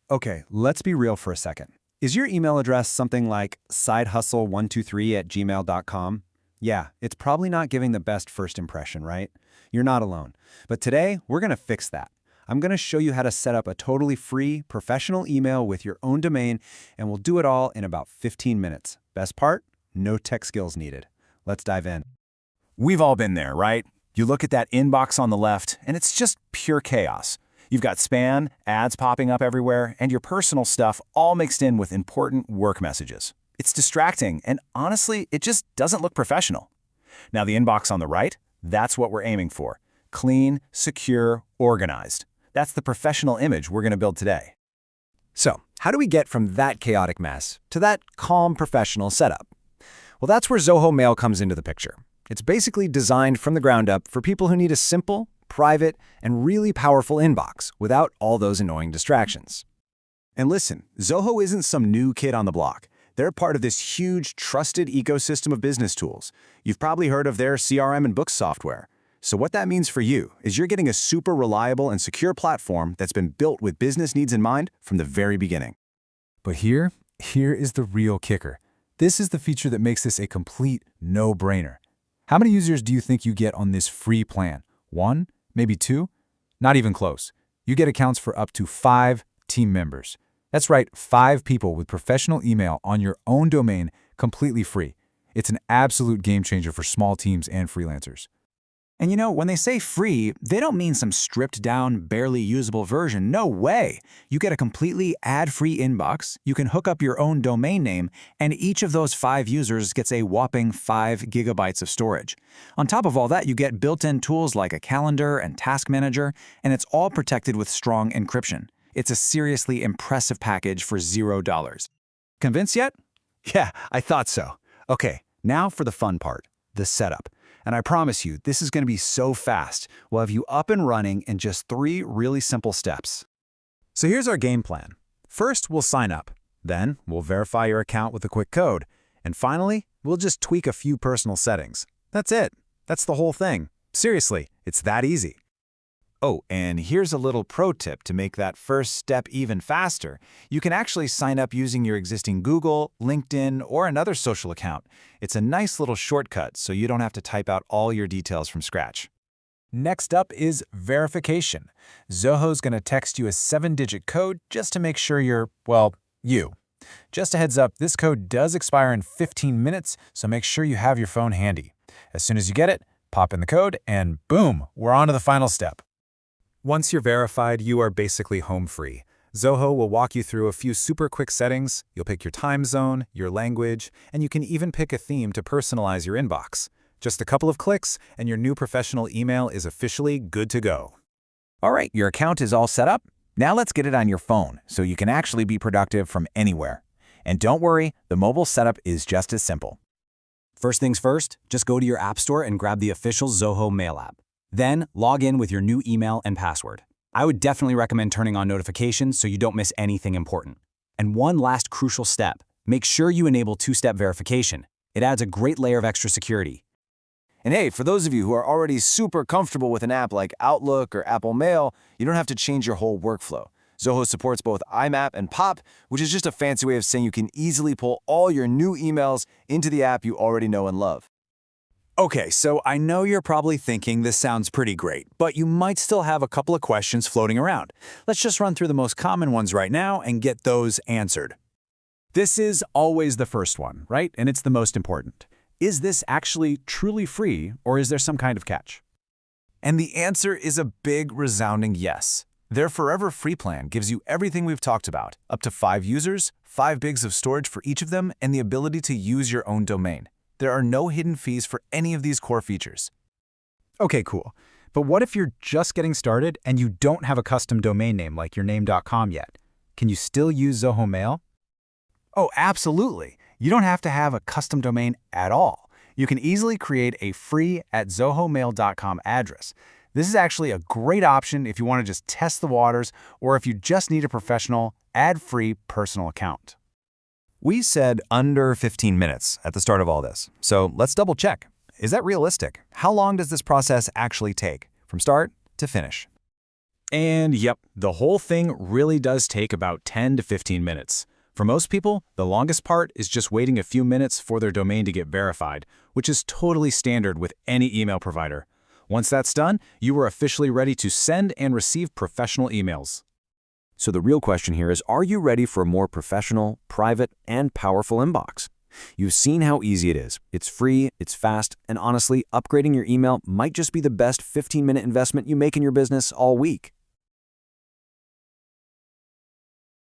Okay, let's be real for a second. Is your email address something like sidehustle123@gmail.com? Yeah, it's probably not giving the best first impression, right? You're not alone. But today, we're going to fix that. I'm going to show you how to set up a totally free, professional email with your own domain, and we'll do it all in about 15 minutes. Best part? No tech skills needed. Let's dive in. We've all been there, right? You look at that inbox on the left, and it's just pure chaos. You've got spam, ads popping up everywhere, and your personal stuff all mixed in with important work messages. It's distracting, and honestly, it just doesn't look professional. Now, the inbox on the right, that's what we're aiming for. Clean, secure, organized. That's the professional image we're going to build today. So, how do we get from that chaotic mess to that calm professional setup? Well, that's where Zoho Mail comes into the picture. It's basically designed from the ground up for people who need a simple, private, and really powerful inbox without all those annoying distractions. And listen, Zoho isn't some new kid on the block. They're part of this huge, trusted ecosystem of business tools. You've probably heard of their CRM and books software. So what that means for you is you're getting a super reliable and secure platform that's been built with business needs in mind from the very beginning. But here is the real kicker. This is the feature that makes this a complete no-brainer. How many users do you think you get on this free plan? 1? Maybe 2? Not even close. You get accounts for up to 5 team members. That's right, 5 people with professional email on your own domain completely free. It's an absolute game changer for small teams and freelancers. And you know, when they say free, they don't mean some stripped-down, barely usable version. No way! You get a completely ad-free inbox, you can hook up your own domain name, and each of those 5 users gets a whopping 5 gigabytes of storage. On top of all that, you get built-in tools like a calendar and task manager, and it's all protected with strong encryption. It's a seriously impressive package for $0. Convinced yet? Yeah, I thought so. Okay, now for the fun part, the setup. And I promise you, this is going to be so fast. We'll have you up and running in just 3 really simple steps. So here's our game plan. First, we'll sign up. Then, we'll verify your account with a quick code. And finally, we'll just tweak a few personal settings. That's it. That's the whole thing. Seriously, it's that easy. Oh, and here's a little pro tip to make that first step even faster. You can actually sign up using your existing Google, LinkedIn, or another social account. It's a nice little shortcut, so you don't have to type out all your details from scratch. Next up is verification. Zoho's going to text you a 7-digit code just to make sure you're, well, you. Just a heads up, this code does expire in 15 minutes, so make sure you have your phone handy. As soon as you get it, pop in the code, and boom, we're on to the final step. Once you're verified, you are basically home free. Zoho will walk you through a few super quick settings. You'll pick your time zone, your language, and you can even pick a theme to personalize your inbox. Just a couple of clicks, and your new professional email is officially good to go. All right, your account is all set up. Now let's get it on your phone so you can actually be productive from anywhere. And don't worry, the mobile setup is just as simple. First things first, just go to your app store and grab the official Zoho Mail app. Then, log in with your new email and password. I would definitely recommend turning on notifications so you don't miss anything important. And one last crucial step, make sure you enable 2-step verification. It adds a great layer of extra security. And hey, for those of you who are already super comfortable with an app like Outlook or Apple Mail, you don't have to change your whole workflow. Zoho supports both IMAP and POP, which is just a fancy way of saying you can easily pull all your new emails into the app you already know and love. Okay, so I know you're probably thinking this sounds pretty great, but you might still have a couple of questions floating around. Let's just run through the most common ones right now and get those answered. This is always the first one, right? And it's the most important. Is this actually truly free, or is there some kind of catch? And the answer is a big, resounding yes. Their Forever Free plan gives you everything we've talked about, up to 5 users, 5 gigs of storage for each of them, and the ability to use your own domain. There are no hidden fees for any of these core features. Okay, cool. But what if you're just getting started and you don't have a custom domain name like yourname.com yet? Can you still use Zoho Mail? Oh, absolutely. You don't have to have a custom domain at all. You can easily create a free @zohomail.com address. This is actually a great option if you want to just test the waters or if you just need a professional, ad-free personal account. We said under 15 minutes at the start of all this, so let's double check. Is that realistic? How long does this process actually take, from start to finish? And yep, the whole thing really does take about 10 to 15 minutes. For most people, the longest part is just waiting a few minutes for their domain to get verified, which is totally standard with any email provider. Once that's done, you are officially ready to send and receive professional emails. So the real question here is, are you ready for a more professional, private, and powerful inbox? You've seen how easy it is. It's free, it's fast, and honestly, upgrading your email might just be the best 15-minute investment you make in your business all week.